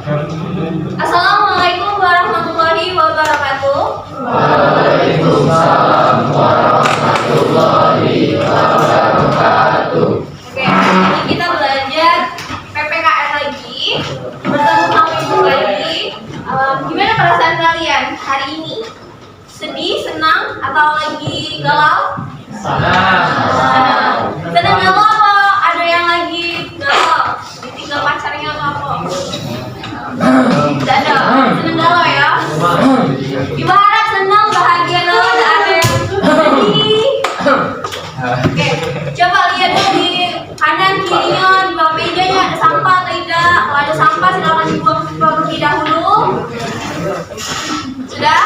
Assalamualaikum warahmatullahi wabarakatuh. Waalaikumsalam warahmatullahi wabarakatuh. Oke, hari ini kita belajar PPKN lagi, bertemu sama ibu lagi. Gimana perasaan kalian hari ini? Sedih, senang, atau lagi galau? Senang. Senang galau apa? Ada yang lagi galau? Ditinggal pacarnya atau apa? Tidak ada. Senang galau ya? Ibu harap senang, bahagia, galau, tidak ada yang sedih. Oke, coba lihat di kanan kirinya, di bawah mejanya ada sampah atau tidak? Kalau ada sampah silakan dibuang terlebih dahulu. Sudah?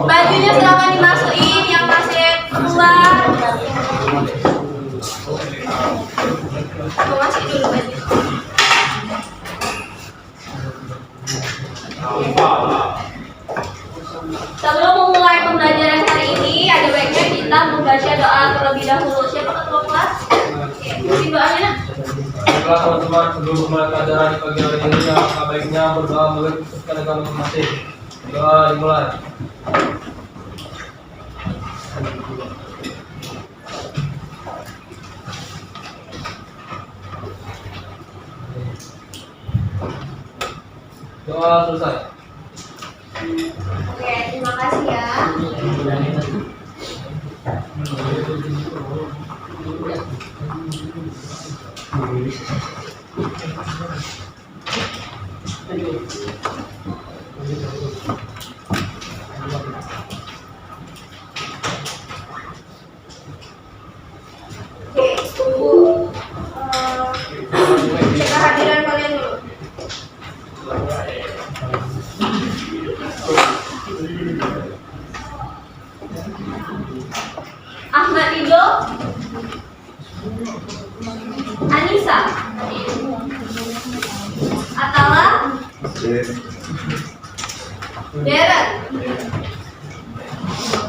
Bajunya silakan dimasukin yang masih keluar. Aku masukin dulu baju. Sebelum memulai pembelajaran hari ini, ada baiknya kita membaca doa terlebih dahulu. Siapa ketua kelas? Oke, mungkin doanya nak. Baiklah teman-teman, sebelum memulai pelajaran di pagi hari ini, alangkah baiknya berdoa melalui kesukaan agama masing-masing. Doa dimulai. Doa selesai. Oke, terima kasih ya. Oke, tunggu cek kehadiran kalian dulu. Ahmad Ridho, Anissa, Atala, Darren,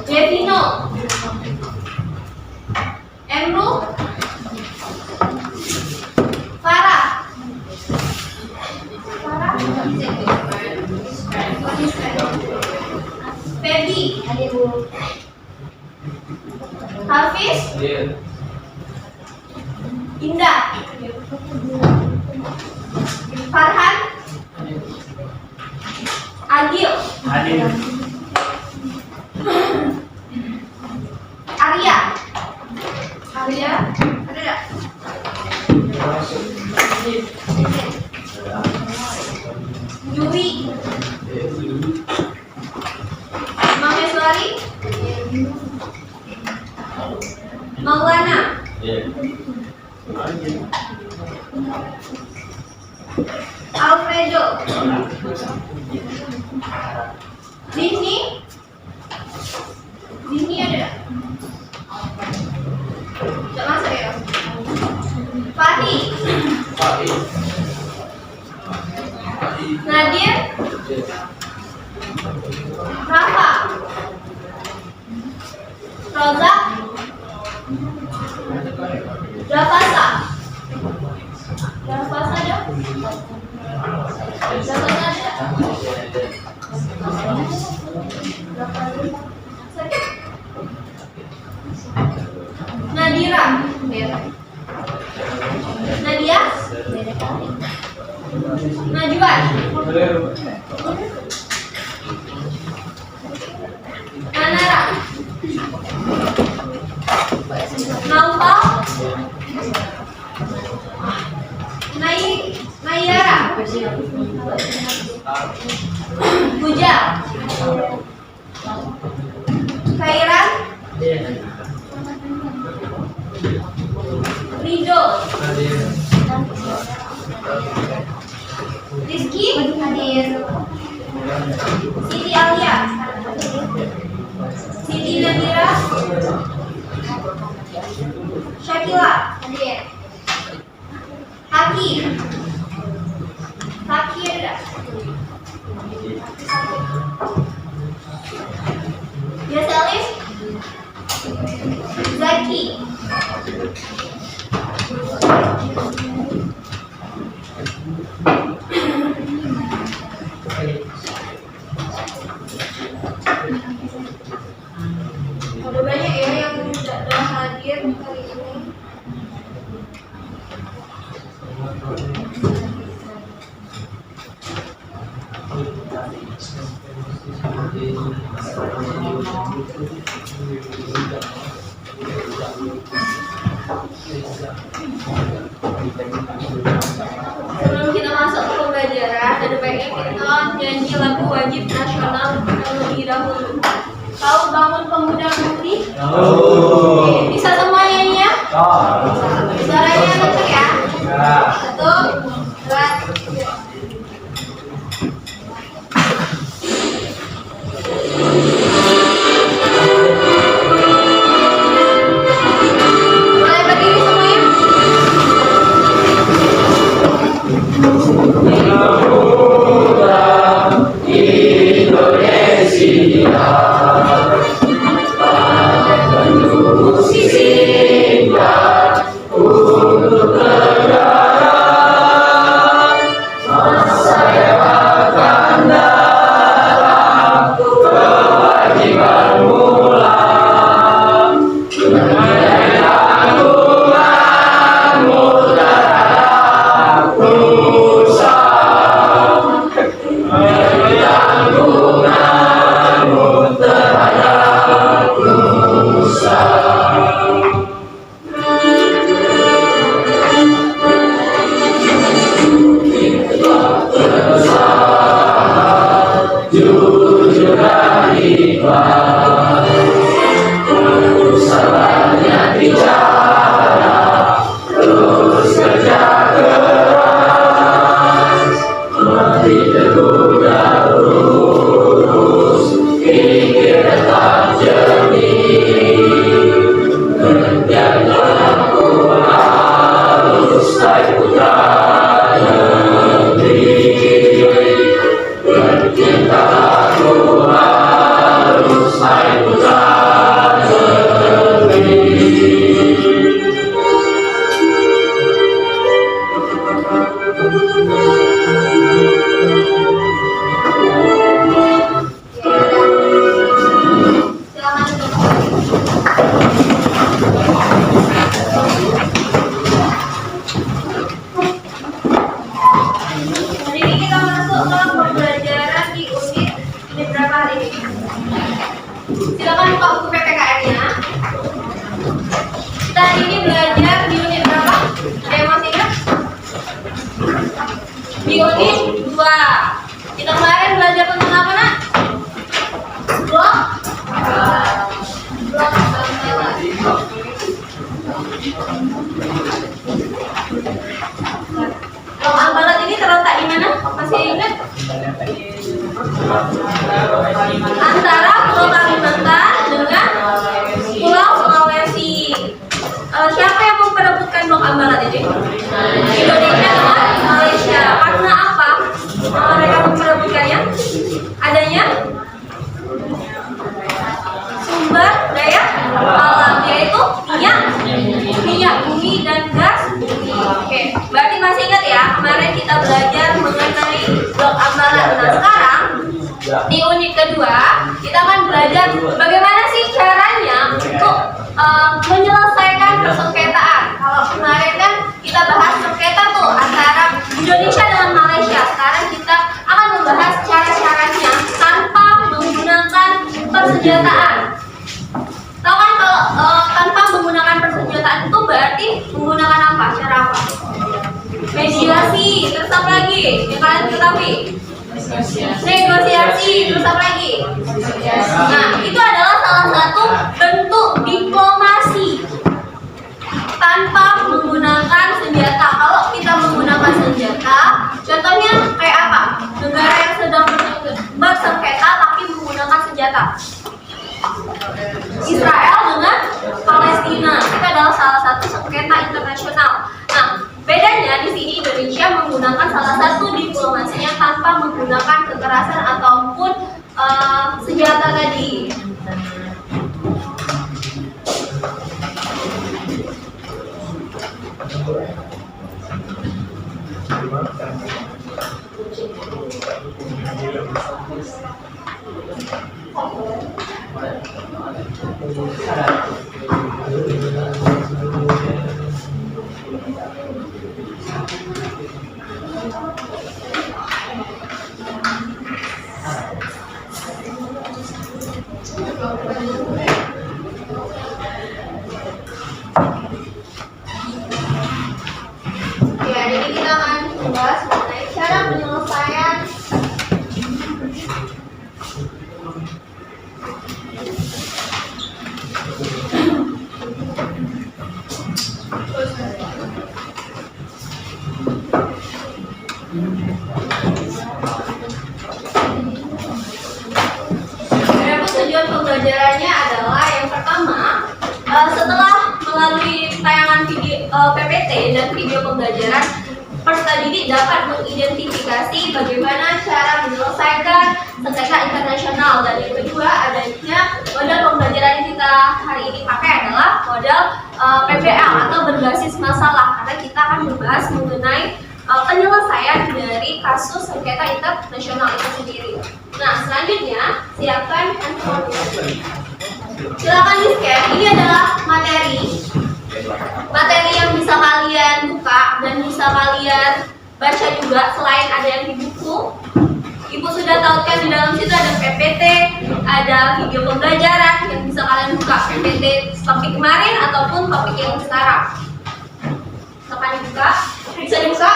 Devino, Emru, Farah, Feby, Hafiz, Indah, Farhan, Agil, Arya, ada nggak? Yuri, Maheswari, Maulana, Alfredo, Dini ada? Tidak masuk ya? Fahri, Nadir, Rafa, Rozak, Rafasa ada? Nadira, Nadia, Najwan, Manara, Naufal, Nayara, Bujal, Khairan, Ridho, Rizky, hadir. Siti Alia, Siti Nadira, Syakila, hadir. Haki ada? Yaselis, Zaki, Sebelum kita masuk ke pembelajaran, ada baiknya kita nyanyi lagu wajib nasional terlebih dahulu. Tahu Bangun Pemuda Mudi? Oke, bisa semua nyanyinya? Suaranya kenceng ya? Satu, dua, tiga. Mulai berdiri semuanya. Hari ini kita masuk ke pembelajaran di unit berapa hari ini? Silakan buka buku PPKN-nya. Kita hari ini belajar di unit berapa? Ada yang masih ingat? Di unit 2. Kita kemarin belajar tentang apa, Nak? Blok gambaran. Blok ambalat ini terletak di mana? Masih ingat? Antara Pulau Kalimantan dengan Pulau Sulawesi. Siapa yang memperebutkan blok ambalat ini? Indonesia dengan Malaysia. Karena apa? Mereka memperebutkannya? Adanya sumber daya alam, yaitu minyak bumi dan gas bumi. Oke, berarti masih ingat ya, kemarin kita belajar mengenai blok ambalat. Nah, sekarang di unit kedua kita akan belajar bagaimana sih caranya untuk menyelesaikan persengketaan. Kalau kemarin kan kita bahas sengketa tuh antara Indonesia dengan Malaysia. Sekarang kita akan membahas cara-caranya tanpa menggunakan persenjataan. Tahu kan kalau tanpa menggunakan persenjataan itu berarti menggunakan apa? Cara apa? Mediasi, terus apa lagi? Yang kalian ketahui? Negosiasi, terus apa lagi? Nah, itu adalah salah satu bentuk diplomasi tanpa menggunakan senjata. Kalau kita menggunakan senjata, contohnya kayak apa? Negara yang sedang bersengketa tapi menggunakan senjata. Israel dengan Palestina itu adalah salah satu sengketa internasional. Nah, bedanya di sini Indonesia menggunakan salah satu diplomasinya tanpa menggunakan kekerasan ataupun senjata tadi. Adapun tujuan pembelajarannya adalah yang pertama, setelah melalui tayangan video PPT dan video pembelajaran, peserta didik dapat mengidentifikasi bagaimana cara menyelesaikan sengketa internasional. Dan yang kedua, adanya model pembelajaran yang kita hari ini pakai adalah model PBL atau berbasis masalah, karena kita akan membahas mengenai penyelesaian dari kasus sengketa internasional itu sendiri. Nah, selanjutnya siapkan handphone. Silakan di-scan. Ini adalah materi yang bisa kalian buka dan bisa kalian baca juga selain ada yang di buku. Ibu sudah tautkan di dalam situ ada PPT, ada video pembelajaran yang bisa kalian buka, PPT topik kemarin ataupun topik yang sekarang. Silakan dibuka. Bisa dibuka?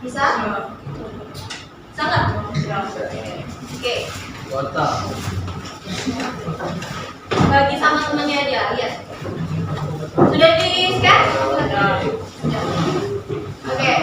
Bisa? Bisa nggak? Oke. Bagi sama temannya aja, lihat. Sudah di-scan? Oke.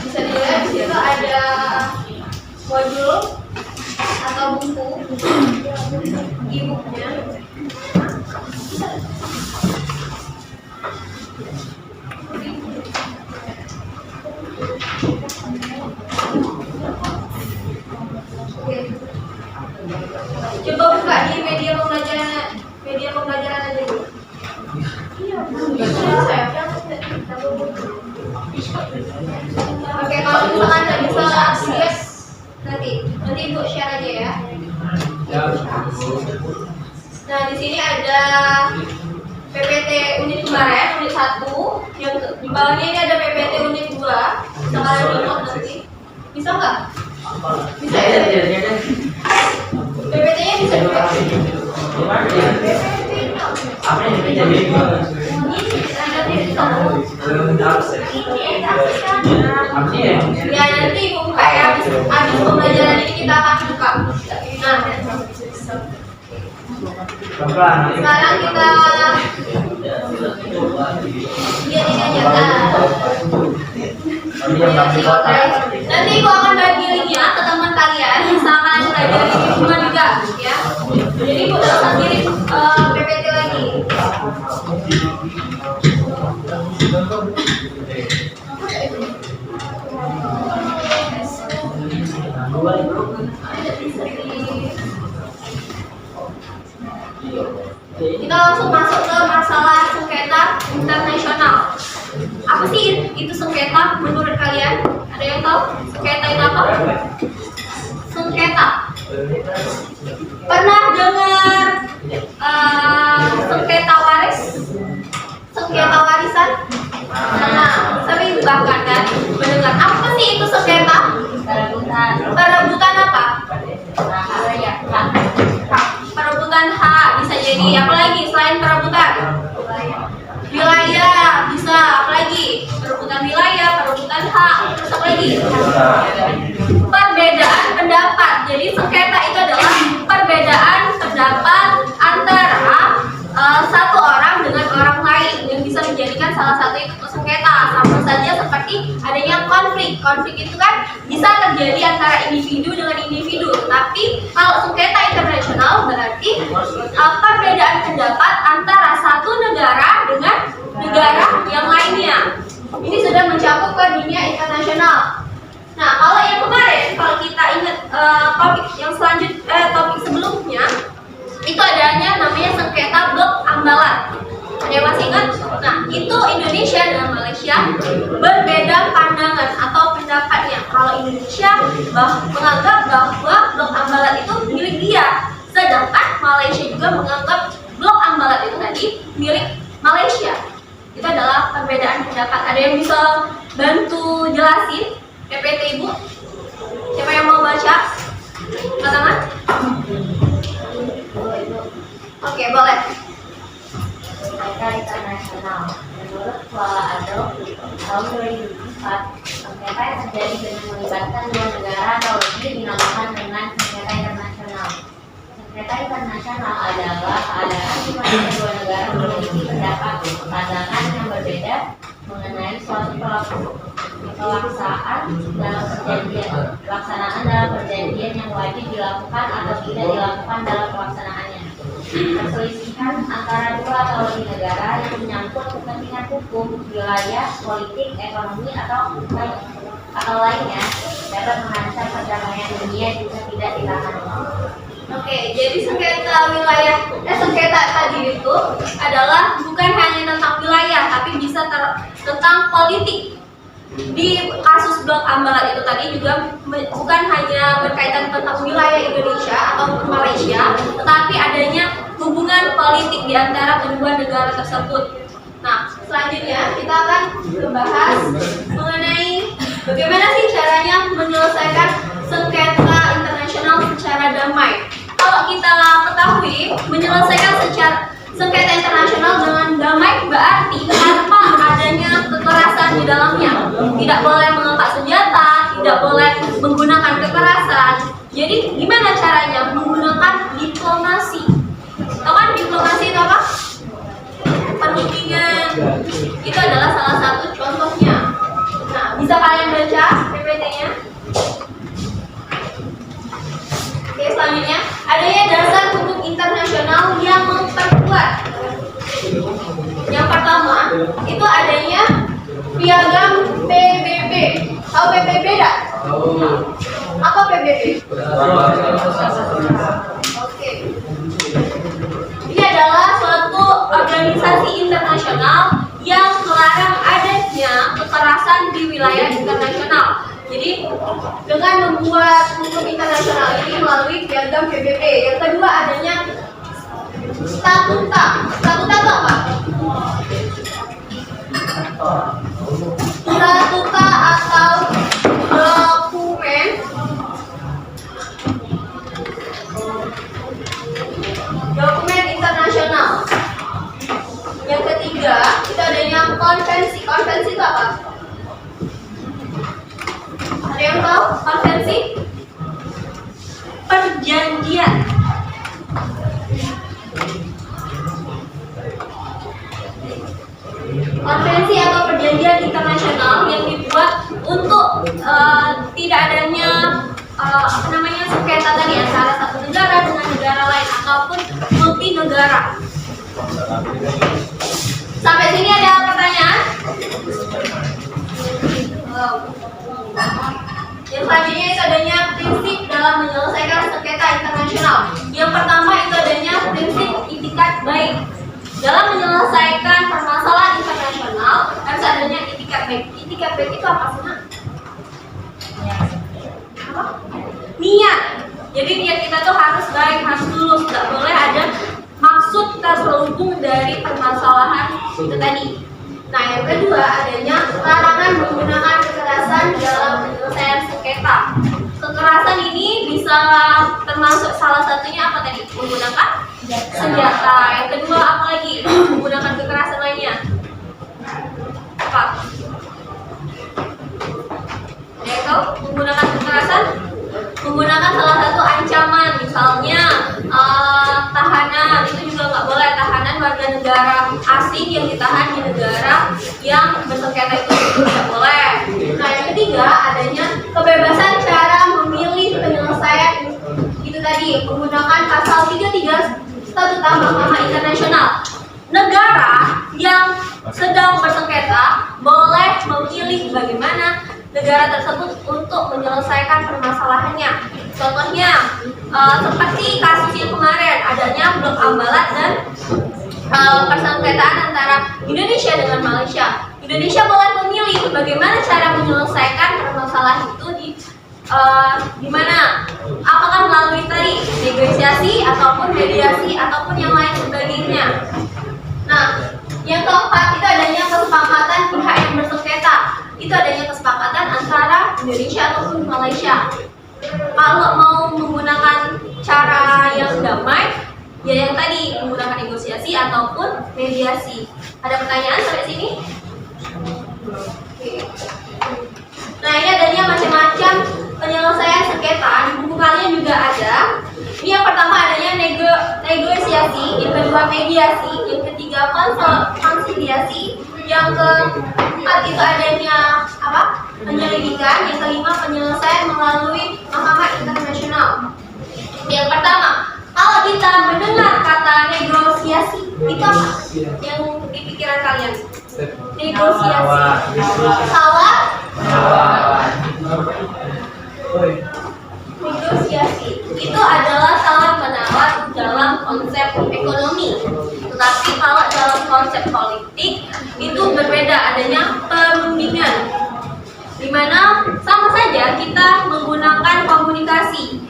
Bisa dilihat di situ ada modul atau buku e-booknya. Coba buka di media pembelajaran aja dulu. Oke, kalau misalkan nggak bisa akses, nanti ibu share aja ya. Nah, di sini ada PPT unit kemarin, unit 1. Yang di bawahnya ini ada PPT unit 2. Bisa kalian download nanti. Bisa nggak? Bisa ya? PPT-nya bisa juga. Apa yang terjadi? Ya, nanti ibu buka ya. Habis pembelajaran ini kita akan buka. Nah, sekarang kita lihat ini aja. Nanti ibu akan bagi linknya ke teman kalian. Misalkan belajar ini cuma juga, ya. Jadi ibu udah sendiri PPT lagi. Kita langsung masuk ke masalah sengketa internasional. Apa sih itu sengketa menurut kalian? Ada yang tahu sengketa itu apa? Sengketa. Pernah dengar sengketa waris? Sengketa warisan? Nah, sering bahkan kan mendengar. Apa sih itu sengketa? Perebutan apa? Perebutan hak bisa jadi apa lagi selain perebutan? Wilayah bisa, apa lagi? Perebutan wilayah, perebutan hak, terus apa lagi? Perbedaan pendapat. Jadi sengketa itu adalah perbedaan pendapat antara satu orang dengan orang lain yang bisa menjadikan salah satu itu sengketa. Sama saja seperti adanya konflik. Konflik itu kan bisa terjadi antara individu dengan individu. Tapi kalau sengketa internasional berarti perbedaan pendapat antara satu negara dengan negara yang lainnya. Ini sudah mencakup ke dunia internasional. Nah, kalau yang kemarin, kalau kita ingat topik yang topik sebelumnya, itu adanya namanya sengketa blok Ambalan. Ada yang masih ingat? Nah, itu Indonesia dan Malaysia berbeda pandangan atau pendapatnya. Kalau Indonesia menganggap bahwa Blok Ambalat itu milik dia, sedangkan Malaysia juga menganggap Blok Ambalat itu tadi milik Malaysia. Itu adalah perbedaan pendapat. Ada yang bisa bantu jelasin PPT Ibu? Siapa yang mau baca? Angkat tangan. Oke, boleh. Sengketa internasional. Menurut Kuala Ado tahun 2004, sengketa yang terjadi dengan melibatkan dua negara atau lebih dinamakan dengan sengketa internasional. Sengketa internasional adalah keadaan di mana kedua negara memiliki pendapat pandangan yang berbeda mengenai suatu pelaksanaan dalam perjanjian yang wajib dilakukan atau tidak dilakukan dalam pelaksanaannya. Perselisihan antara dua atau lebih negara yang menyangkut kepentingan hukum, wilayah, politik, ekonomi atau lainnya dapat mengancam perdamaian dunia jika tidak ditangani. Oke, jadi sengketa tadi itu adalah bukan hanya tentang wilayah, tapi bisa tentang politik. Di kasus Blok Ambalat itu tadi juga bukan hanya berkaitan tentang wilayah Indonesia atau Malaysia, tetapi adanya hubungan politik di antara kedua negara tersebut. Nah, selanjutnya kita akan membahas mengenai bagaimana sih caranya menyelesaikan sengketa internasional secara damai. Kalau kita ketahui, menyelesaikan sengketa internasional dengan damai berarti tanpa adanya kekerasan di dalamnya. Tidak boleh mengangkat senjata, tidak boleh menggunakan kekerasan. Jadi gimana caranya? Menggunakan diplomasi. Tahu kan diplomasi itu apa? Penundingan. Itu adalah salah satu contohnya. Nah, bisa kalian baca PPT-nya? Oke, selanjutnya adanya dasar hukum internasional yang memperkuat. Yang pertama itu adanya piagam PBB. Tahu PBB tidak? Apa PBB? Oke. Ini adalah suatu organisasi internasional yang melarang adanya kekerasan di wilayah internasional. Jadi dengan membuat hukum internasional ini melalui piagam PBB. Yang kedua adanya statuta. Statuta itu apa? Statuta atau dokumen internasional. Yang ketiga itu adanya konvensi. Konvensi itu apa? Ada yang tahu konvensi? Perjanjian. Konvensi atau perjanjian internasional yang dibuat untuk tidak adanya sengketa tadi antara satu negara dengan negara lain ataupun multi negara. Sampai sini ada pertanyaan? Yang selanjutnya itu adanya prinsip dalam menyelesaikan sengketa internasional. Yang pertama itu adanya prinsip itikat baik. Dalam menyelesaikan permasalahan internasional harus adanya itikat baik. Itikat baik itu apa sih, Nak? Apa? Niat. Jadi niat kita tuh harus baik, harus tulus, tidak boleh ada maksud terselubung dari permasalahan itu tadi. Nah, yang kedua adanya larangan menggunakan kekerasan dalam penyelesaian sengketa. Kekerasan ini bisa termasuk salah satunya apa tadi? Menggunakan senjata. Yang kedua apa lagi? Menggunakan kekerasan lainnya. Apa? Ya, tahu? Menggunakan kekerasan? Menggunakan salah satu ancaman, misalnya tahanan, itu juga nggak boleh. Tahanan warga negara asing yang ditahan di negara yang bersengketa itu tidak boleh. Nah, yang ketiga adanya kebebasan cara memilih penyelesaian itu tadi, menggunakan pasal 33 Statuta Mahkamah Internasional. Negara yang sedang bersengketa boleh memilih bagaimana negara tersebut untuk menyelesaikan permasalahannya. Contohnya seperti kasus yang kemarin adanya Blok Ambalat dan persengketaan antara Indonesia dengan Malaysia. Indonesia boleh memilih bagaimana cara menyelesaikan permasalahan itu di Gimana? Apakah melalui tadi negosiasi ataupun mediasi ataupun yang lain sebagainya. Nah, yang keempat itu adanya kesepakatan pihak yang bersengketa. Itu adanya kesepakatan antara Indonesia ataupun Malaysia. Kalau mau menggunakan cara yang damai, ya yang tadi menggunakan negosiasi ataupun mediasi. Ada pertanyaan sampai sini? Oke. Nah, ini adanya macam-macam penyelesaian sengketa. Di buku kalian juga ada. Ini yang pertama adanya negosiasi, yang kedua mediasi, yang ketiga konsiliasi, yang keempat itu adanya apa? Penyelidikan, yang kelima penyelesaian melalui mahkamah internasional. Yang pertama, kalau kita mendengar kata negosiasi, itu apa? Yang di pikiran kalian? Negosiasi. Tawar? Negosiasi itu adalah tawar menawar dalam konsep ekonomi. Tetapi kalau dalam konsep politik itu berbeda, adanya perundingan, di mana sama saja kita menggunakan komunikasi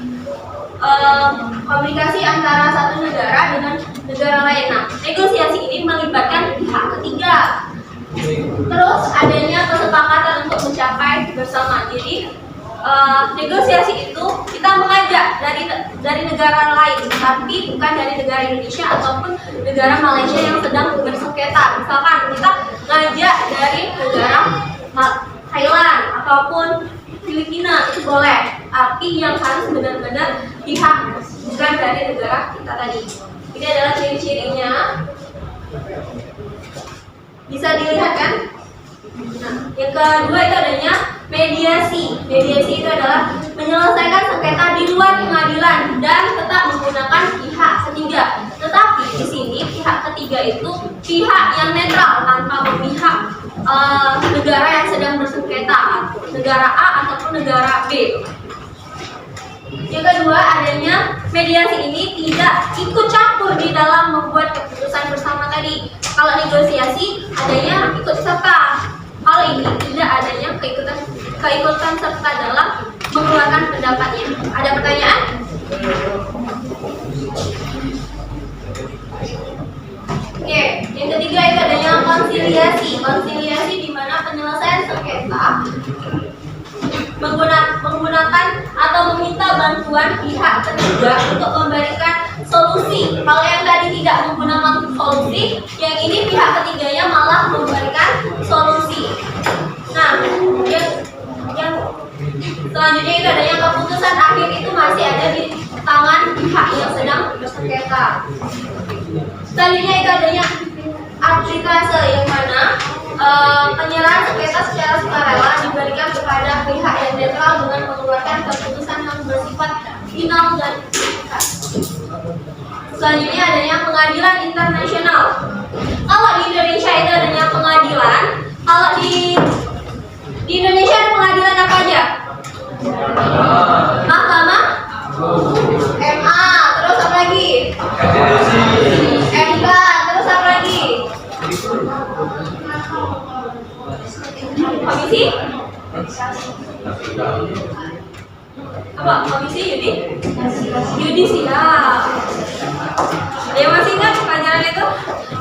antara satu negara dengan negara lain. Nah, negosiasi ini melibatkan pihak ketiga. Terus adanya kesepakatan untuk mencapai bersama. Jadi negosiasi itu kita mengajak dari negara lain, tapi bukan dari negara Indonesia ataupun negara Malaysia yang sedang bersengketa. Misalkan kita ngajak dari negara Thailand ataupun Filipina, itu boleh, tapi yang harus benar-benar pihak bukan dari negara kita tadi. Ini adalah ciri-cirinya, bisa dilihat kan? Nah, yang kedua itu adanya mediasi. Mediasi itu adalah menyelesaikan sengketa di luar pengadilan dan tetap menggunakan pihak ketiga. Tetapi di sini pihak ketiga itu pihak yang netral tanpa memihak negara yang sedang bersengketa, negara A ataupun negara B. Yang kedua adanya mediasi ini tidak ikut campur di dalam membuat keputusan bersama tadi. Kalau negosiasi adanya ikut serta. Hal ini tidak adanya keikutan serta dalam mengeluarkan pendapatnya. Ada pertanyaan? Oke, yang ketiga itu adanya konsiliasi. Konsiliasi di mana penyelesaian sengketa menggunakan atau meminta bantuan pihak ketiga untuk memberikan solusi. Kalau yang tadi tidak menggunakan solusi, yang ini pihak ketiganya malah memberikan solusi. Nah, yang selanjutnya itu adanya keputusan akhir itu masih ada di tangan pihak yang sedang bersengketa. Selanjutnya itu adanya arbitrase, yang mana penyerahan sengketa secara sukarela diberikan kepada pihak yang netral dengan mengeluarkan keputusan yang bersifat final dan mengikat. Selanjutnya adanya pengadilan internasional. Kalau di Indonesia itu adanya pengadilan. Kalau di Indonesia ada pengadilan apa aja? Mahkamah MA, terus apa lagi? MK, terus apa lagi? Komisi? Apa? Komisi yudisial. Ya masih ingat pelajaran itu?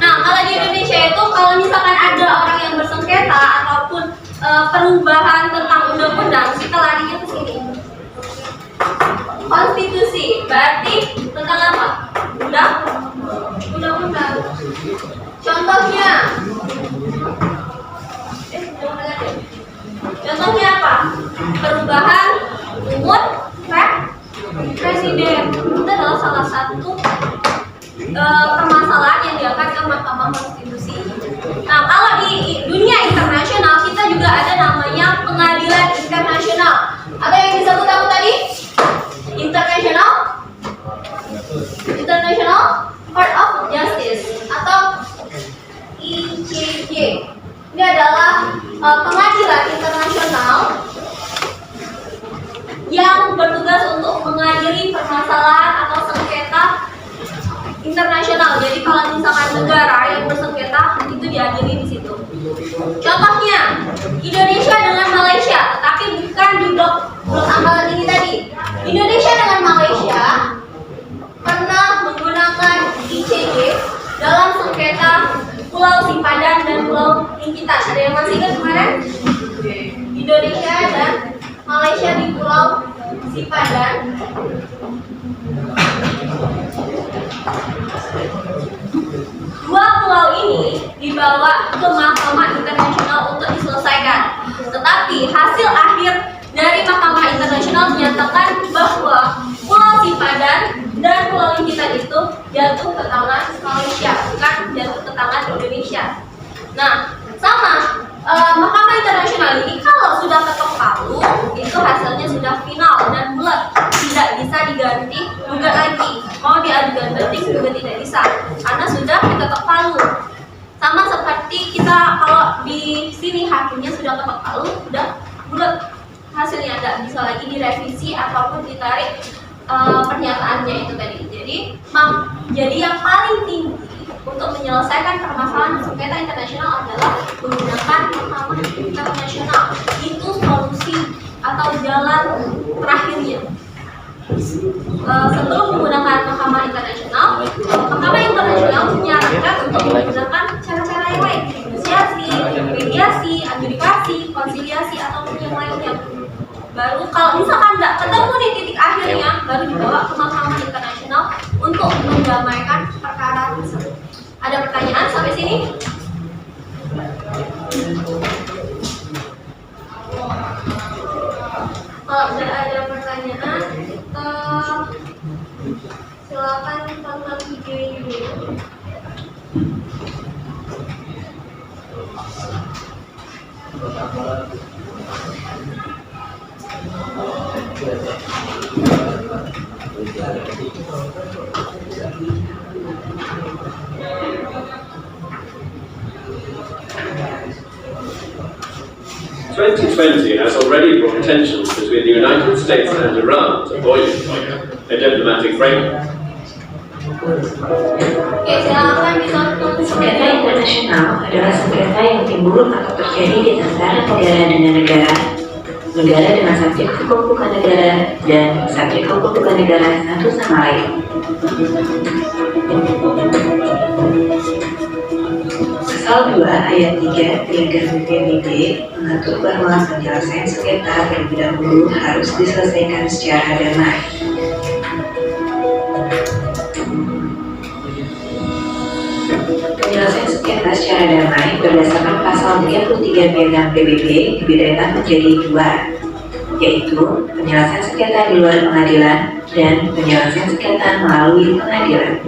Nah, kalau di Indonesia itu kalau misalkan ada orang yang bersengketa ataupun perubahan tentang undang-undang, kita larinya ke sini. Konstitusi, berarti tentang apa? Undang-undang. Contohnya, contohnya apa? Perubahan umur presiden. Itu adalah salah satu permasalahan yang diangkat ke Mahkamah Konstitusi. Nah, kalau di dunia internasional kita juga ada namanya pengadilan internasional. Atau yang disebut apa tadi? International Court of Justice atau ICJ. Ini adalah pengadilan internasional yang bertugas untuk mengadili permasalahan atau sengketa internasional. Jadi kalau misalkan negara yang bersengketa itu diadili di situ. Contohnya Indonesia dengan Malaysia, tetapi kan di blok amalan ini tadi. Indonesia dengan Malaysia pernah menggunakan ICJ dalam sengketa Pulau Sipadan dan Pulau Inkitan. Ada yang masih ingat kemarin? Indonesia dan Malaysia di Pulau Sipadan. Dua pulau ini dibawa ke Mahkamah Internasional untuk diselesaikan. Tetapi hasil akhir dari Mahkamah Internasional menyatakan bahwa Pulau Sipadan dan Pulau Inkitan itu jatuh ke tangan Malaysia, bukan jatuh ke tangan Indonesia. Nah, sama Mahkamah Internasional ini kalau sudah ketok palu, itu hasilnya sudah final dan bulat, tidak bisa diganti gugat lagi. Mau diajukan banding juga tidak bisa, karena sudah diketok palu. Sama seperti kita kalau di sini hakimnya sudah ketok palu, sudah bulat hasilnya, tidak bisa lagi direvisi ataupun ditarik pernyataannya itu tadi. Jadi yang paling tinggi untuk menyelesaikan permasalahan sengketa internasional adalah menggunakan Mahkamah Internasional. Itu solusi atau jalan terakhirnya. Sebelum menggunakan Mahkamah Internasional menyarankan untuk menggunakan cara-cara yang lain, negosiasi, mediasi, adjudikasi, konsiliasi ataupun yang lainnya. Baru kalau misalkan nggak ketemu di titik akhirnya, baru dibawa ke Mahkamah Internasional untuk mendamaikan perkara tersebut. Ada pertanyaan sampai sini? Kalau tidak ada pertanyaan, silakan tonton video ini dulu. "2020 has already brought tensions between the United States and Iran to boiling point, a diplomatic framework." Oke, silakan ditonton. Sengketa internasional adalah sengketa yang timbul atau terjadi di antara negara dengan negara, negara dengan subjek hukum bukan negara, dan subjek hukum bukan negara satu sama lain. Pasal 2 ayat 3 Piagam PBB mengatur bahwa penyelesaian sengketa terlebih dahulu harus diselesaikan secara damai. Penyelesaian sengketa secara damai berdasarkan pasal 33 Piagam PBB dibedakan menjadi dua, yaitu penyelesaian sengketa di luar pengadilan dan penyelesaian sengketa melalui pengadilan.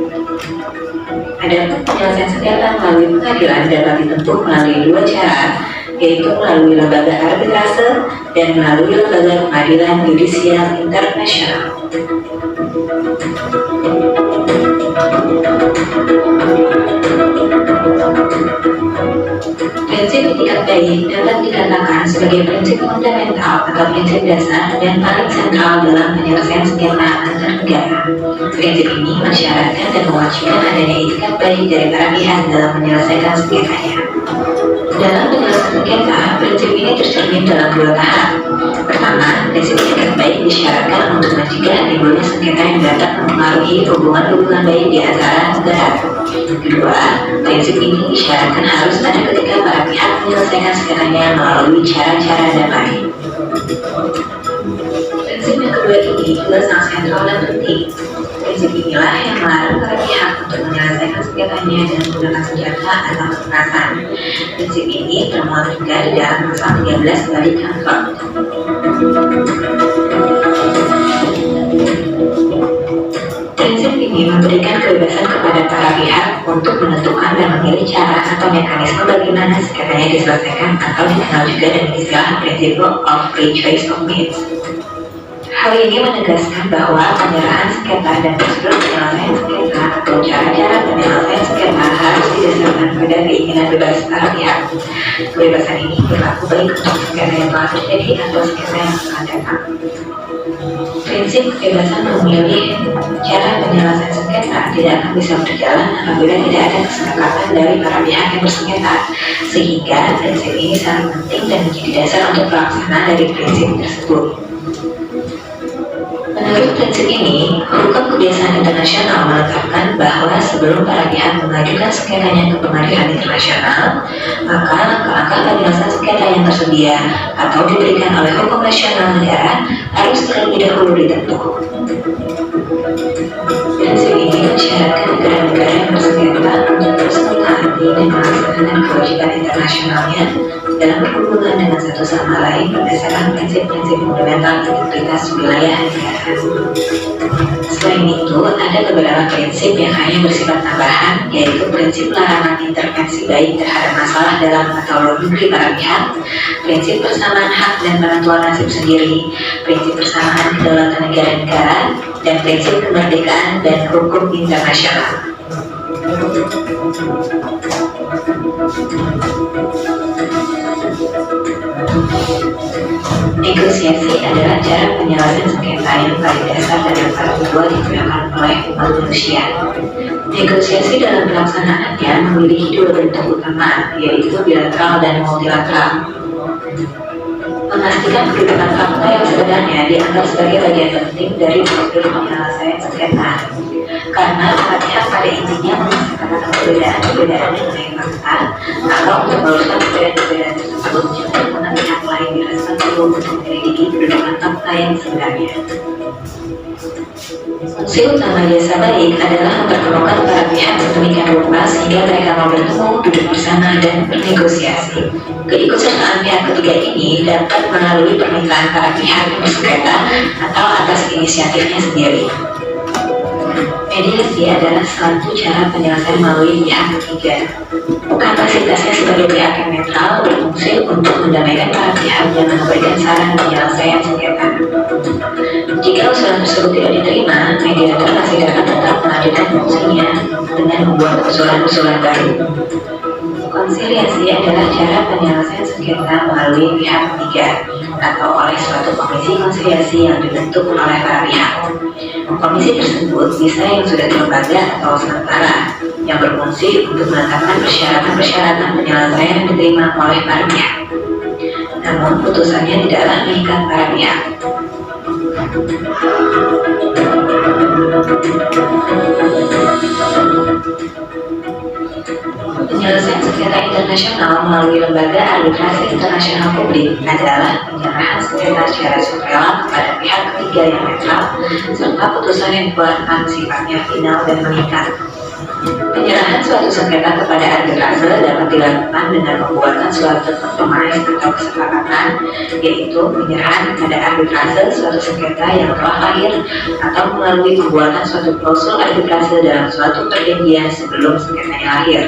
Adapun penyelesaian sengketa melalui pengadilan dapat ditempuh melalui dua cara, yaitu melalui lembaga arbitrase dan melalui lembaga pengadilan yudisial internasional. Prinsip etikat baik dapat dikatakan sebagai prinsip fundamental atau prinsip dasar dan paling sentral dalam penyelesaian sengketa antar negara. Prinsip ini mensyaratkan dan mewajibkan adanya etikat baik dari para pihak dalam menyelesaikan sengketanya. Dalam penyelesaian sengketa, prinsip ini tercermin dalam dua tahap. Pertama, prinsip etikat baik disyaratkan untuk mencegah timbulnya sengketa yang dapat mempengaruhi hubungan baik di antara negara. Kedua, prinsip ini disyaratkan harus ada ketika para pihak menyelesaikan sengketanya melalui cara-cara damai. Prinsip yang kedua ini juga sangat sentral dan penting. Prinsip inilah yang melarang para pihak untuk menyelesaikan sengketanya dengan menggunakan senjata atau kekerasan. Prinsip ini termuat juga di dalam pasal 13 Bali Concord. Prinsip ini memberikan kebebasan kepada para pihak untuk menentukan dan memilih cara atau mekanisme bagaimana sengketanya diselesaikan, atau dikenal juga dengan istilah Principle of Free Choice of Means. Hal ini menegaskan bahwa penyerahan sengketa dan prosedur penyelesaian sengketa atau cara-cara penyelesaian sengketa harus didasarkan pada keinginan bebas para pihak. Kebebasan ini berlaku baik untuk sengketa yang telah terjadi atau sengketa yang akan datang. Prinsip kebebasan memilih cara penyelesaian sengketa tidak akan bisa berjalan apabila tidak ada kesepakatan dari para pihak yang bersengketa, sehingga prinsip ini sangat penting dan menjadi dasar untuk pelaksanaan dari prinsip tersebut. Menurut prinsip ini, hukum kebiasaan internasional menetapkan bahwa sebelum para pihak mengajukan sengketanya ke pengadilan internasional, maka langkah-langkah penyelesaian sengketa yang tersedia atau diberikan oleh hukum nasional negara harus terlebih dahulu ditempuh. Prinsip ini mensyaratkan negara-negara yang bersengketa untuk terus mentaati dan melaksanakan kewajiban internasionalnya dalam berhubungan dengan satu sama lain berdasarkan prinsip-prinsip fundamental integritas wilayah negara. Selain itu, ada beberapa prinsip yang hanya bersifat tambahan, yaitu prinsip larangan intervensi baik terhadap masalah dalam atau luar negeri para pihak, prinsip persamaan hak dan penentuan nasib sendiri, prinsip persamaan kedaulatan negara-negara, dan prinsip kemerdekaan dan hukum internasional. Negosiasi adalah cara penyelesaian sengketa yang paling dasar dan yang paling tua digunakan oleh umat manusia. Negosiasi dalam pelaksanaannya memiliki dua bentuk utama, yaitu bilateral dan multilateral. Memastikan kedudukan fakta yang sebenarnya dianggap sebagai bagian penting dari prosedur penyelesaian sengketa, karena para pihak pada intinya menyelesaikan perbedaan-perbedaan mengenai fakta atau untuk meluruskan perbedaan-perbedaan tersebut juga karena pihak lain dirasa perlu untuk menyelidiki kedudukan fakta yang sebenarnya. Fungsi utama jasa baik adalah mempertemukan para pihak sedemikian rupa sehingga mereka mau bertemu, duduk bersama, dan bernegosiasi. Keikutsertaan pihak ketiga ini dapat melalui permintaan para pihak yang bersengketa atau atas inisiatifnya sendiri. Mediasi adalah suatu cara penyelesaian melalui pihak ketiga. Kapasitasnya sebagai pihak yang netral berfungsi untuk mendamaikan para pihak yang memberikan saran penyelesaian sengketa. Jika usulan tersebut tidak diterima, mediator masih dapat tetap melanjutkan fungsinya dengan membuat usulan-usulan baru. Konsiliasi adalah cara penyelesaian sengketa melalui pihak ketiga atau oleh suatu komisi konsiliasi yang dibentuk oleh para pihak. Komisi tersebut bisa yang sudah terlembaga atau sementara, yang berfungsi untuk menetapkan persyaratan-persyaratan penyelesaian yang diterima oleh para pihak. Namun putusannya tidaklah mengikat para pihak. Penyelesaian sengketa internasional melalui lembaga arbitrase internasional publik adalah penyerahan sengketa secara sukarela kepada pihak ketiga yang netral serta putusan yang dikeluarkan sifatnya final dan mengikat. Penyerahan suatu sengketa kepada arbitrase dapat dilakukan dengan membuatkan suatu kompromis atau kesepakatan, yaitu penyerahan kepada arbitrase suatu sengketa yang telah lahir atau melalui pembuatan suatu klausul arbitrase dalam suatu perjanjian sebelum sengketanya lahir.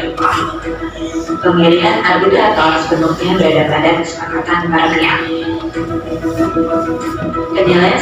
Pemilihan arbitrator sepenuhnya berada pada kesepakatan para pihak. Penilaian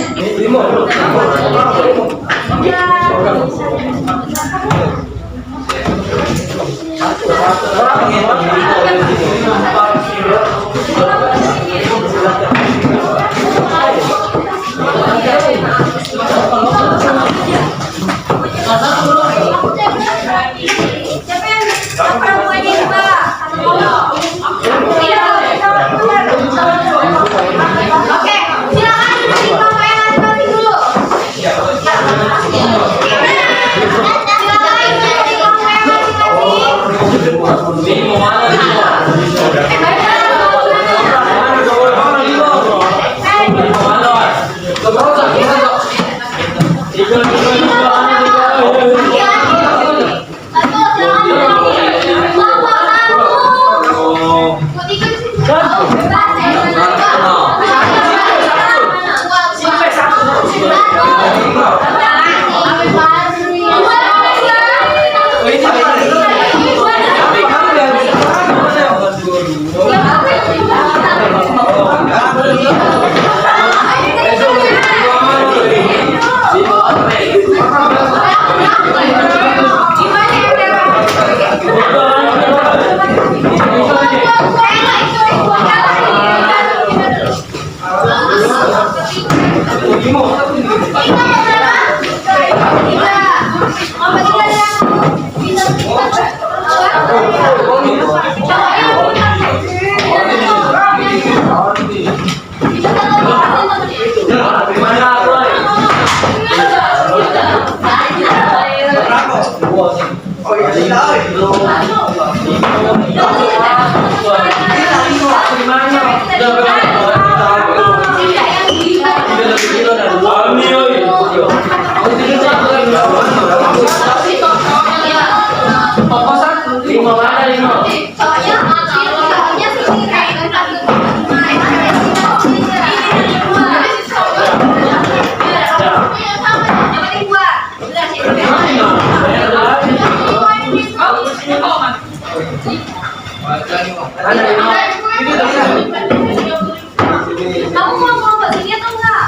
Kamu mau ngelompok sini atau enggak?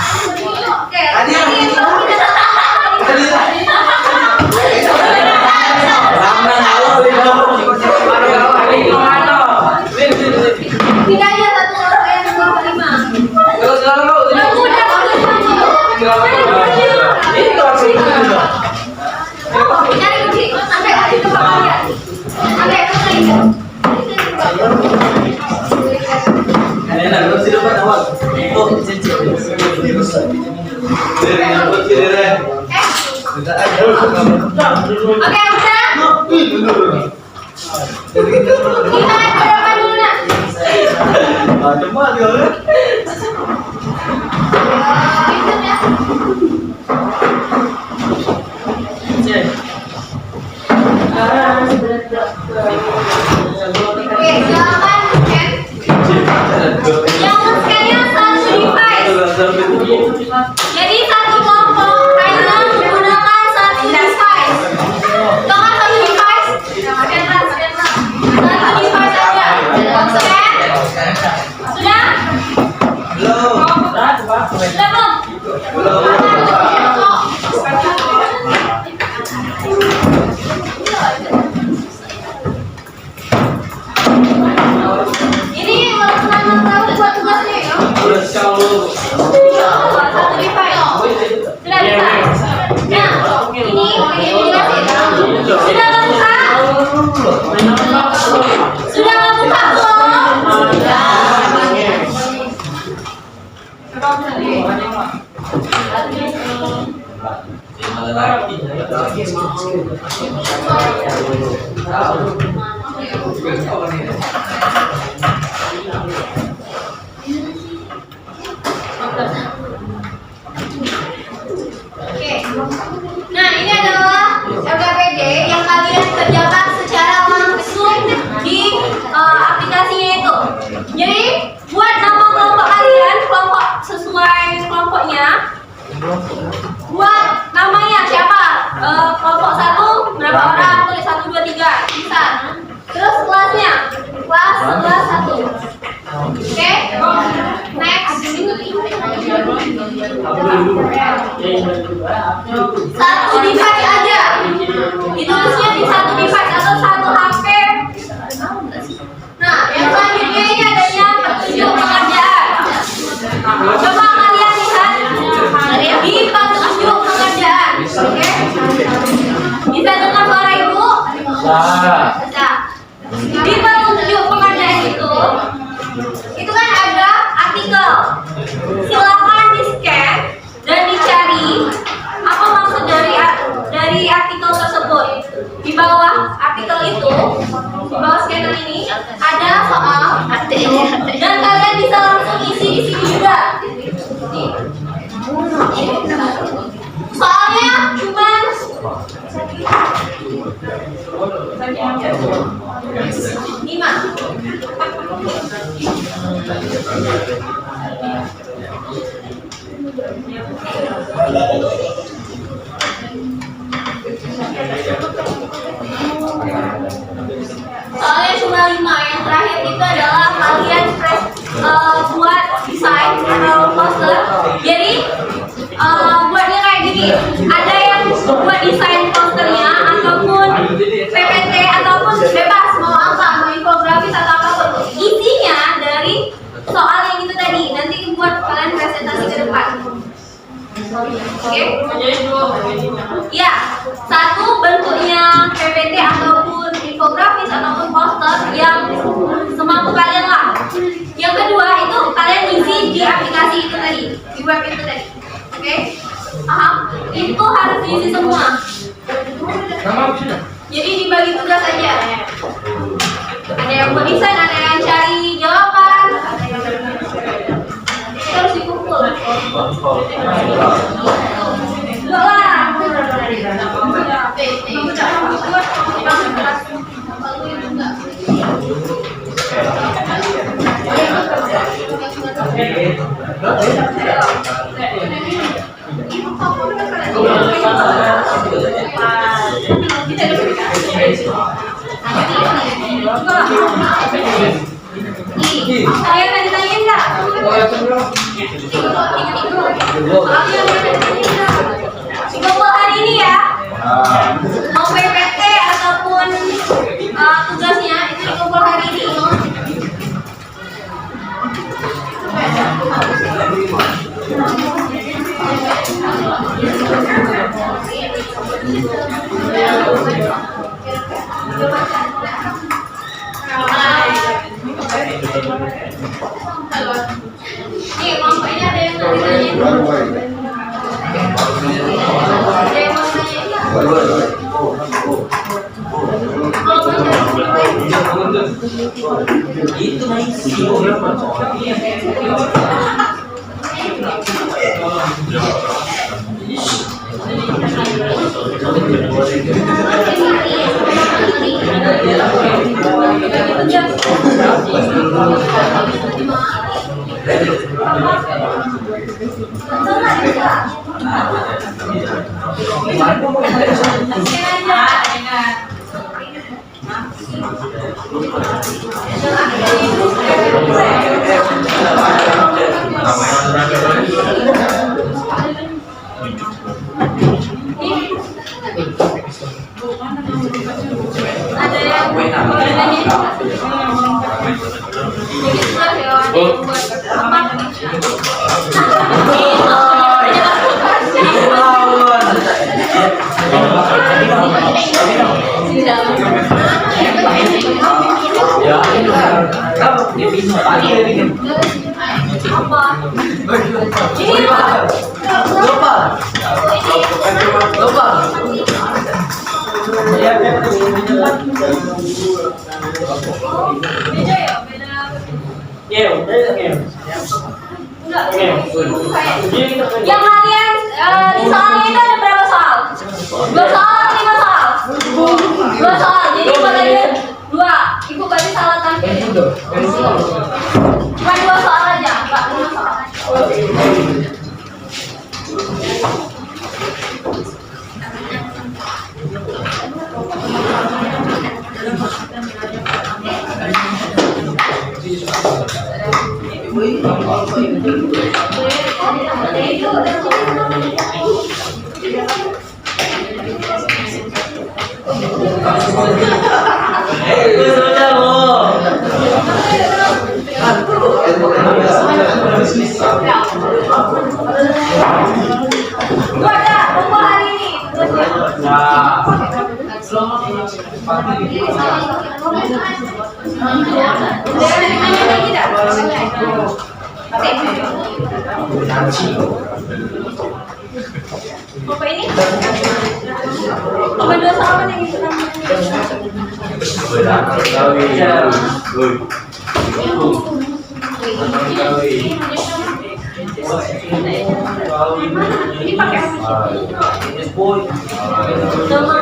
Oke. Tidak ada satu orang yang ngelompok 5. Cari kunci sampai hari itu kalian. Sampai Oke, udah. Kita naik berapa dulu nak? Oke, silakan Ken. Yang scan-nya satu device. Jadi satu kelompok hanya menggunakan satu device. Tolong satu device. Satu device aja. Scan. Sudah? Sudah belum? Ini teman-teman tahu buat tugasnya ya? Satu device. Sudah bisa? Nah, ini dijelasin. Sudah nggak buka? Sudah nggak buka belum? Oke. Nah, ini adalah LKPD yang kalian kerjakan secara langsung di aplikasinya itu. Jadi, buat nama kelompok kalian, kelompok sesuai kelompoknya. Buat namanya siapa? Kelompok 1 berapa orang? Tulis 1, 2, 3. Bisa. Terus kelasnya, kelas 1. Oke, next. Satu device aja. Ditulisnya di satu device atau satu HP. Nah, yang selanjutnya ini adanya petunjuk pengerjaan. Coba kalian lihat di petunjuk pengerjaan. Oke? Bisa dengar suara ibu? Bisa. Di petunjuk pengerjaan itu kan ada artikel. Silakan di-scan dan dicari apa maksud dari artikel tersebut. Di bawah artikel itu, di bawah scanner ini ada soal dan kalian bisa langsung isi di sini juga. Soalnya cuma 5. Yang terakhir itu adalah kalian buat desain atau poster. Jadi buatnya kayak gini. Ada yang buat desain posternya ataupun PPT ataupun bebas mau apa, mau infografis atau apapun. Isinya dari soal yang itu tadi. Nanti buat kalian presentasi ke depan. Oke? Ya, satu bentuknya PPT ataupun infografis ataupun poster yang semampu kalian lah. Yang kedua itu kalian isi di aplikasi itu tadi, di web itu tadi. Oke? Paham? Itu harus diisi semua. Jadi dibagi bagi tugas aja. Ada yang mendesain, ada yang cari jawaban, ada yang terus dikumpul. Saya tadi tanya enggak? Dikumpul hari ini ya. Mau PPT ataupun tugasnya itu dikumpul hari ini. Nih, kelompoknya ada yang mau ditanyain? Ada yang mau ditanyain nggak? Itu masih Ada yang mau ditanyain? Yang kalian di soalnya itu ada berapa soal? 2 soal, 5 soal? 2 soal, jadi bagi 2. Ibu bagi salah tampil. Cuma 2 soal aja, Mbak, 5 soal. Kumpul hari ini. Apa ini? Apa 2 soal nih? Ini pakai Jawab.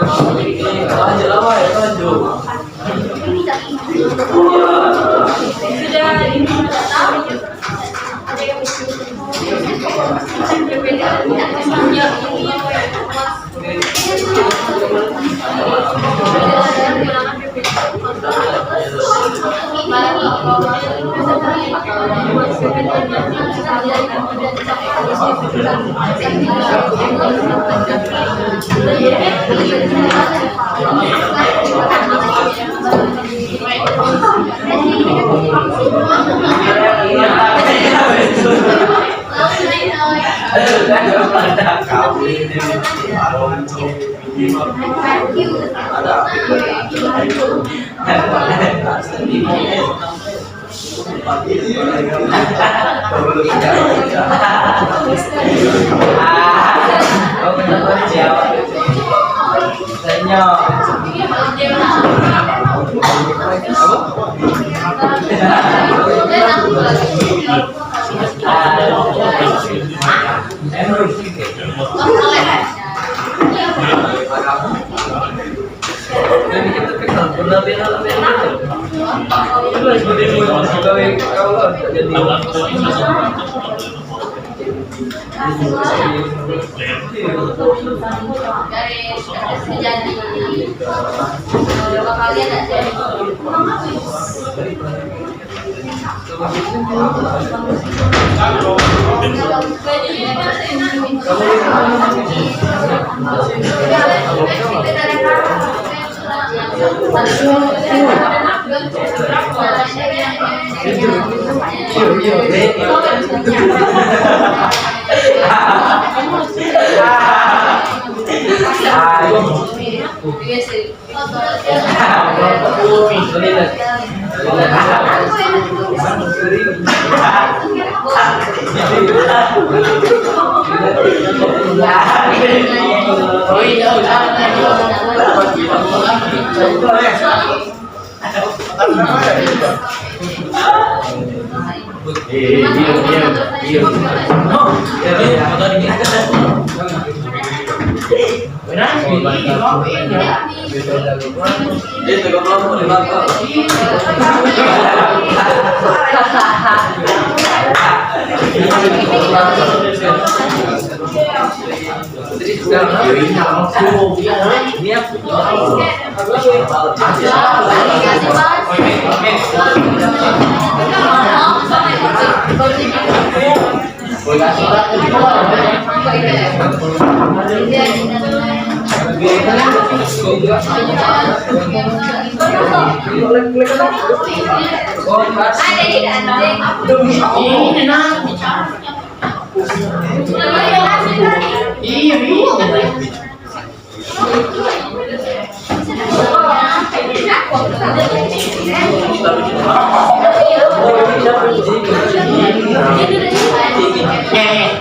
Kayaknya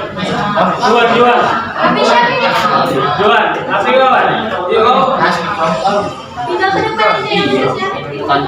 Juan, apa kawan? Pindah ke depan aja yang biasanya. Coba.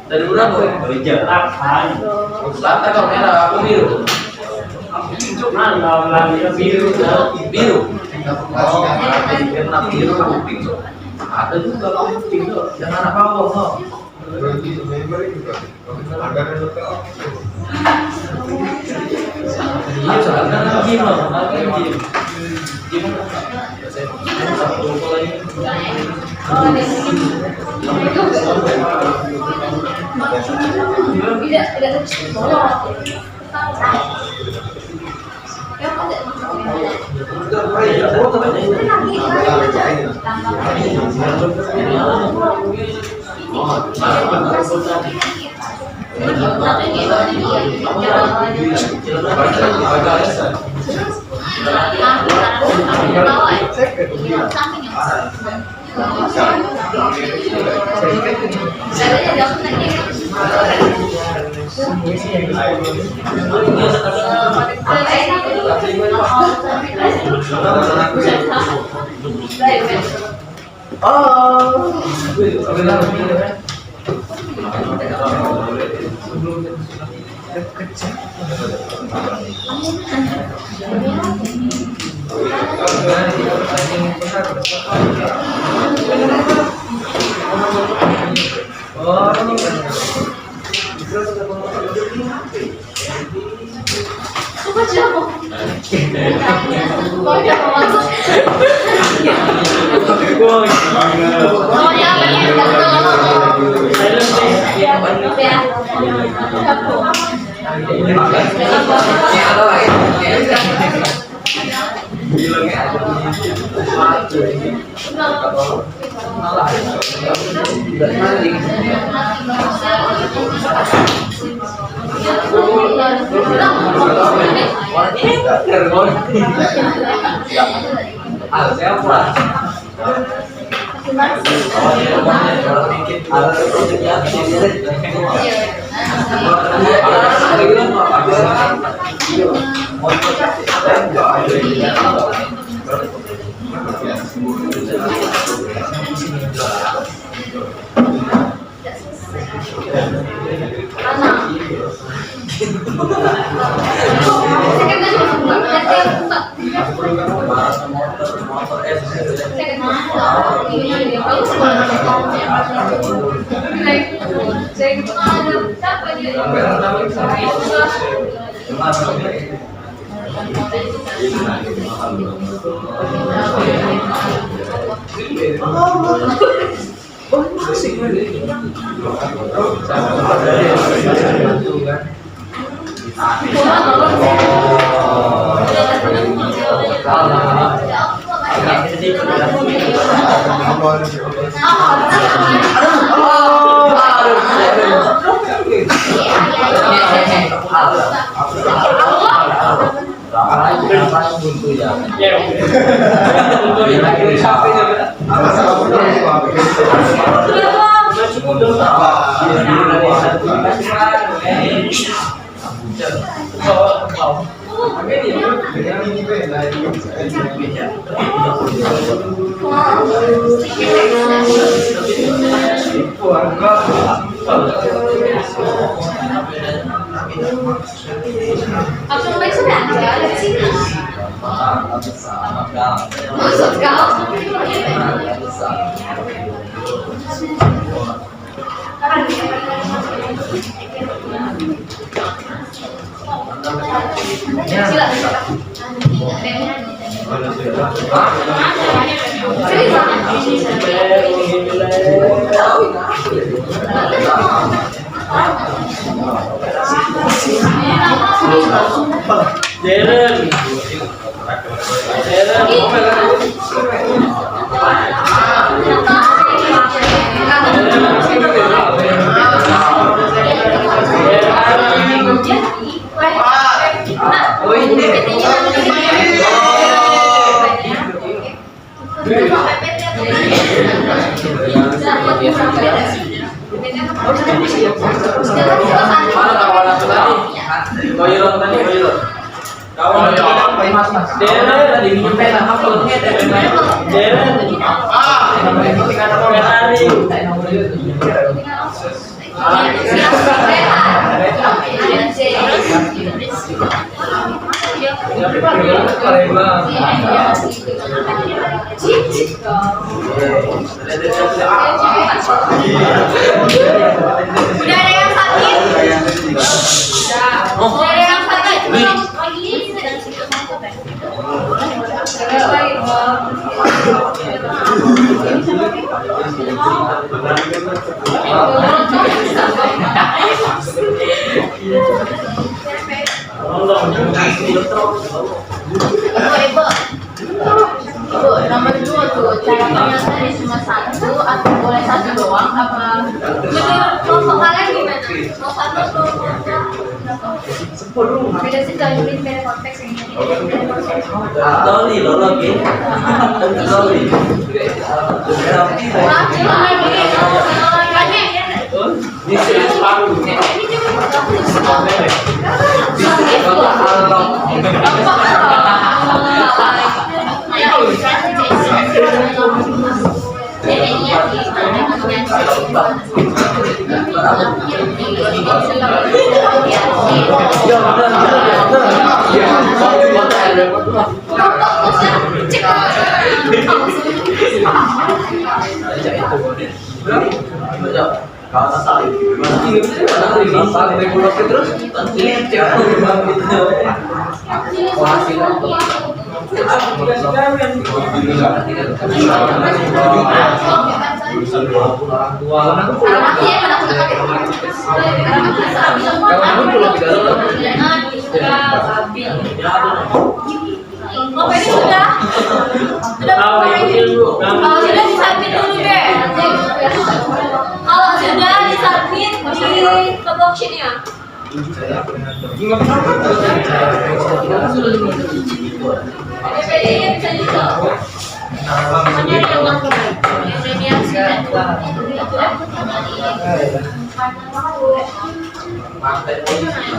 Dari berapa? Selatan kalau merah aku biru. Biru. Karena biru pink. Ada juga kalau pink tuh. Jangan apa apa. Nomor 2 tuh, cara penyelesaian cuma satu atau boleh satu doang apa? Mau satu tuh. Beda sih kalau ini beda konteks ini. Atau nih lo lagi. Kalau salah gimana? Salah regulasi terus ini cek Bapak ini sudah kalau sudah disubmit dulu deh. Kalau sudah disubmit di box-nya. PPD-nya bisa juga. Nampak pada ini udah tiga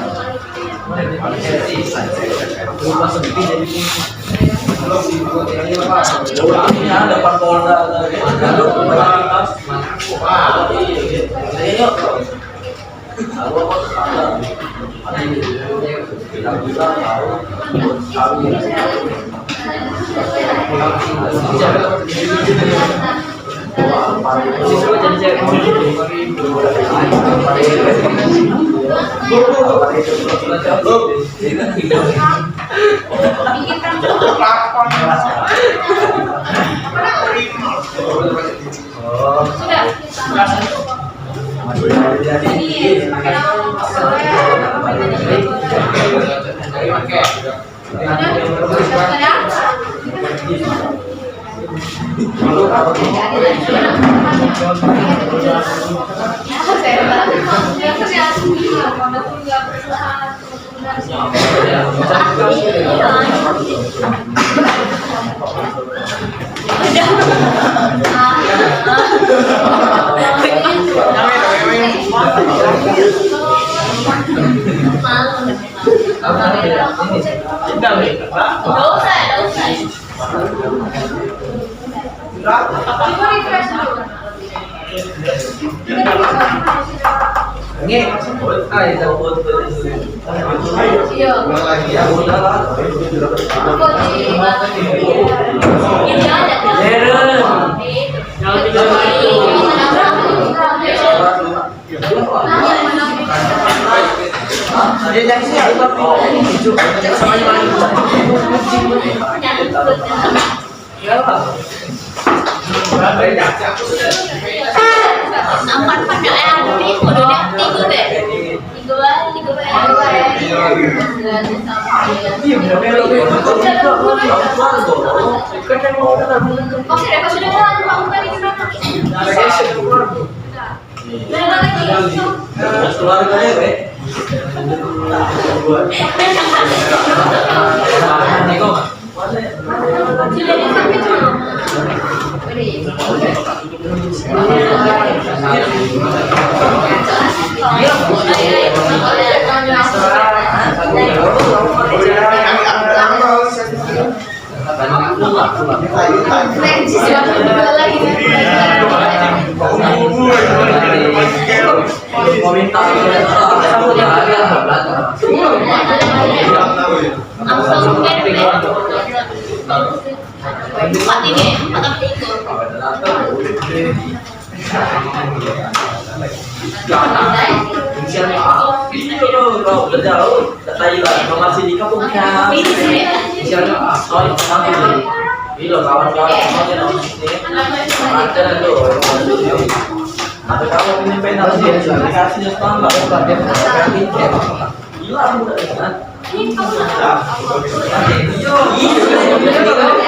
deh.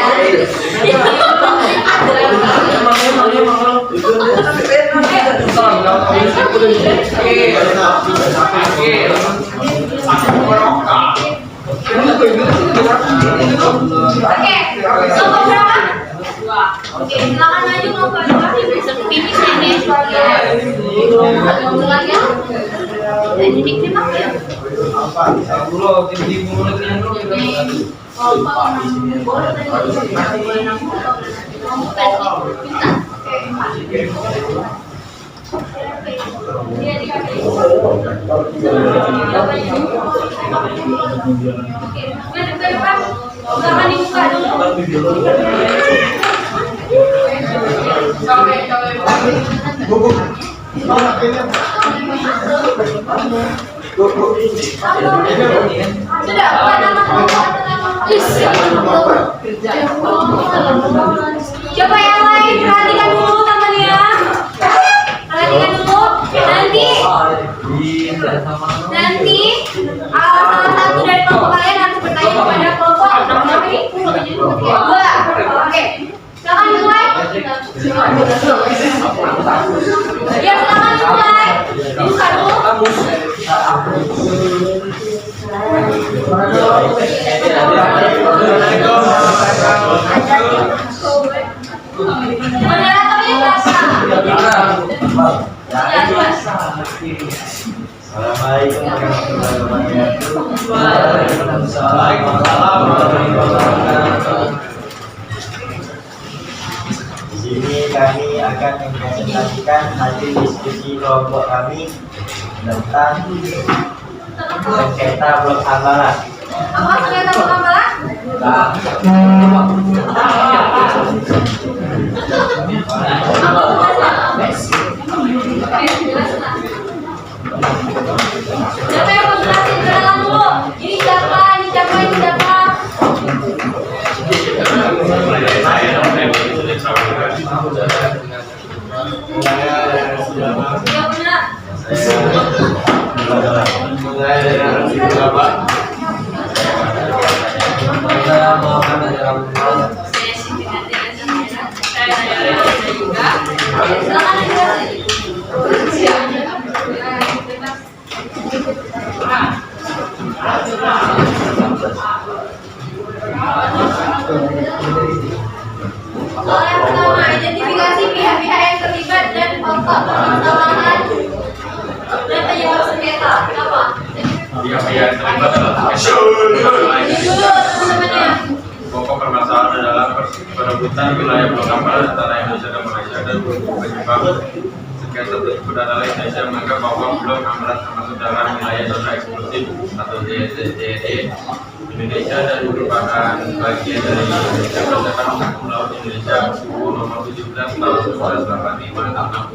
Oke, kelompok berapa? Dua. Oke, silakan maju kelompok dua. Finish ini. Kelompok lagi ya. Dan ini terima ya. Jangan dibuka dulu. Sudah, coba yang lain perhatikan dulu teman-teman ya. Perhatikan dulu. Nanti salah satu dari kelompok kalian harus bertanya kepada kelompok berapa ini? Dua. Oke. Silakan dimulai. Ya, silakan dimulai. Dibuka dulu. Moderatornya siapa? Ya, jelas. Assalamualaikum warahmatullahi wabarakatuh. Di sini kami akan mempresentasikan hasil diskusi kelompok kami tentang sengketa blok Hambalang. Apa sengketa blok Hambalang? Siapa yang mau jelasin kenalan dulu? Ini siapa? Ini siapa? Ini siapa? Ya benar. Soal yang pertama, identifikasi pihak-pihak yang terlibat dan pokok permasalahan dan penyebab sengketa. Kenapa? Pihak-pihak yang terlibat adalah pokok permasalahan adalah perebutan wilayah blok Hambalang antara Indonesia dan Malaysia dan penyebab sengketa tersebut adalah Indonesia menganggap bahwa blok Hambalang termasuk dalam wilayah zona eksklusif atau ZZE Indonesia dan merupakan bagian dari Berdasarkan Undang-Undang Laut Indonesia UU Nomor 17 Tahun 1985 tentang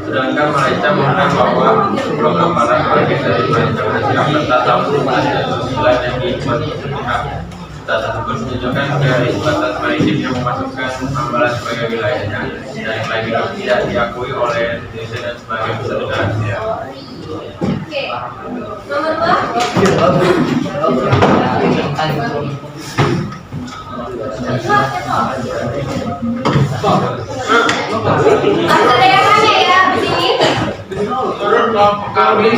sedangkan Malaysia menganggap bahwa blok Hambalang bagian dari Malaysia serta tampung pada sosial yang dinikmati sepihak. Data tersebut menunjukkan garis batas maritim yang memasukkan Hambalang sebagai wilayahnya dan yang lainnya tidak diakui oleh Indonesia dan sebagai pusat negara. Oke. Nomor 2. Ada yang nanya ya di sini? Menurut kelompok kami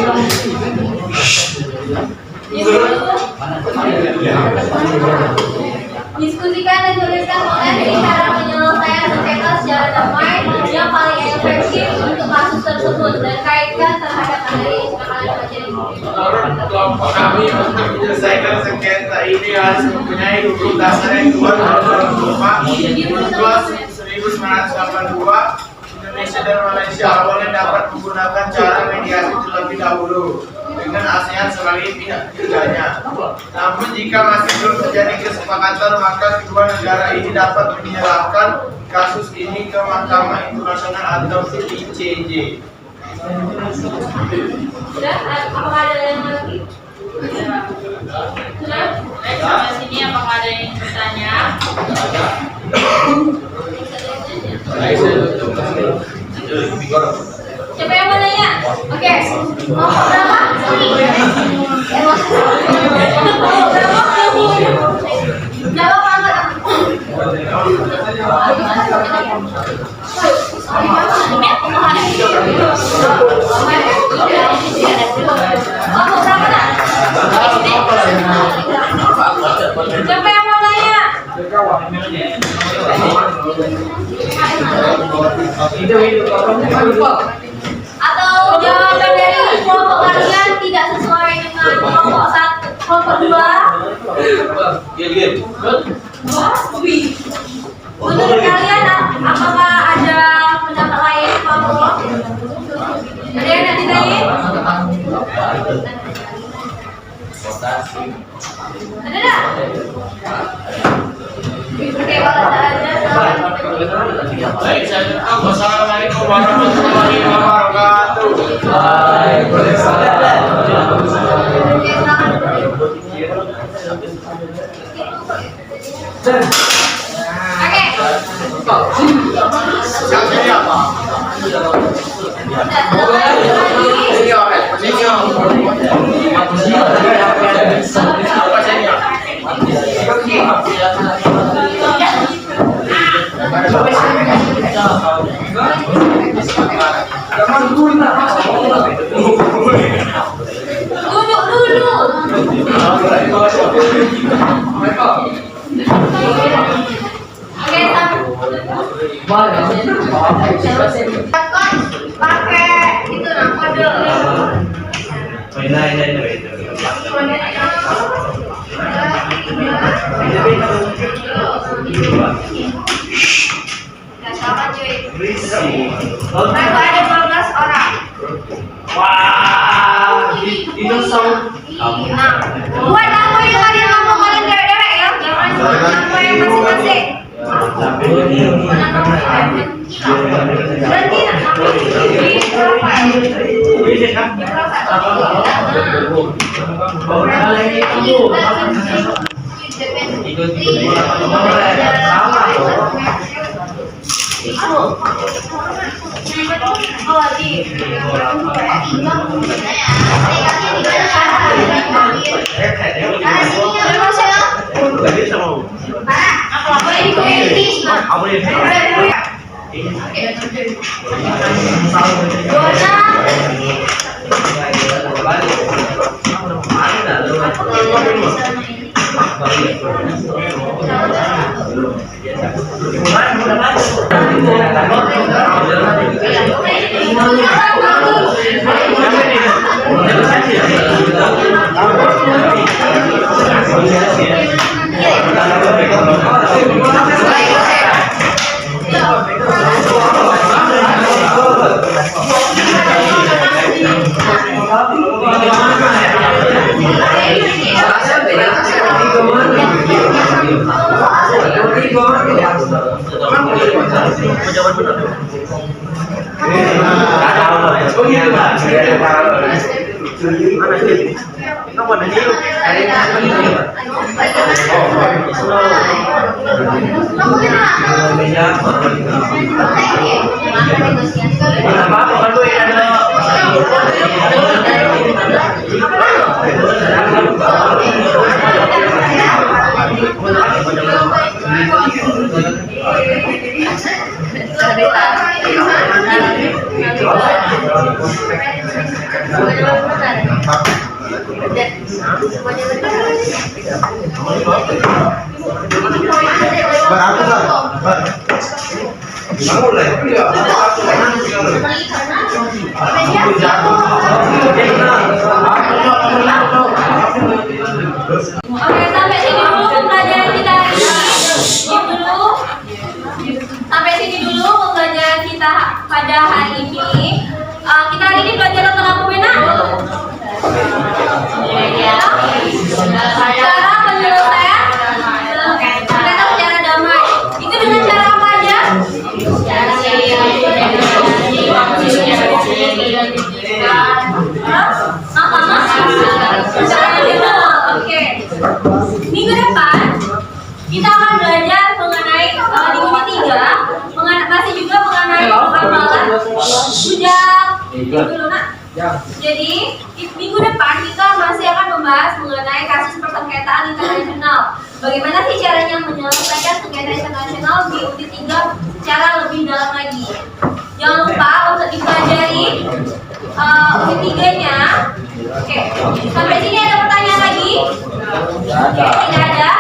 diskusikan dan tuliskan konten dari cara penyelesaian sengketa secara damai yang paling efektif untuk kasus tersebut dan kaitkan terhadap materi yang sudah kalian pelajari. Menurut kelompok kami untuk menyelesaikan sengketa ini harus mempunyai hukum dasar yang kuat dalam 1982. Indonesia dan Malaysia awalnya dapat menggunakan cara mediasi terlebih dahulu dengan ASEAN sebagai pihak ketiganya. Namun jika masih belum terjadi kesepakatan, maka kedua negara ini dapat menyerahkan kasus ini ke Mahkamah Internasional atau ICJ. Sudah? Apakah ada yang lagi? Sudah? Baik, sampai sini apakah ada yang bertanya? Siapa yang mau nanya? Oke. Mau berapa? Jawab apa? Siapa yang mau nanya? Atau jawaban dari kelompok kalian tidak sesuai dengan kelompok satu, kelompok dua? Menurut kalian apakah ada pendapat lain kelompok? Ada yang nanti lain? Ada tak? Oke, kalau tak ada, Baik, saya tutup. Wassalamualaikum warahmatullahi wabarakatuh. oke, silakan. Oke. Siapa apa? Apa senior? Duduk dulu. Oke, pakai itu kode. Gak sama cuy. Mereka ada 12 orang. Nah, buat aku yang kalian ngomong kalian derek-derek ya. Jangan apa yang masing-masing. Berhenti Oke, sampai sini dulu pembelajaran kita hari ini. Sampai sini dulu pembelajaran kita pada hari ini. Kita hari ini belajar tentang apa, Bena? Cara penyelesaian sengketa secara damai. Itu dengan cara apa aja? Oke. Minggu depan kita akan belajar mengenai di unit 3 masih juga mengenai amalan. Sudah dulu nak. Jadi di minggu depan kita masih akan membahas mengenai kasus persengketaan internasional. Bagaimana sih caranya menyelesaikan sengketa internasional di UT 3 secara lebih dalam lagi. Jangan lupa untuk dipelajari UT 3-nya. Oke, sampai sini ada pertanyaan lagi? Tidak ada.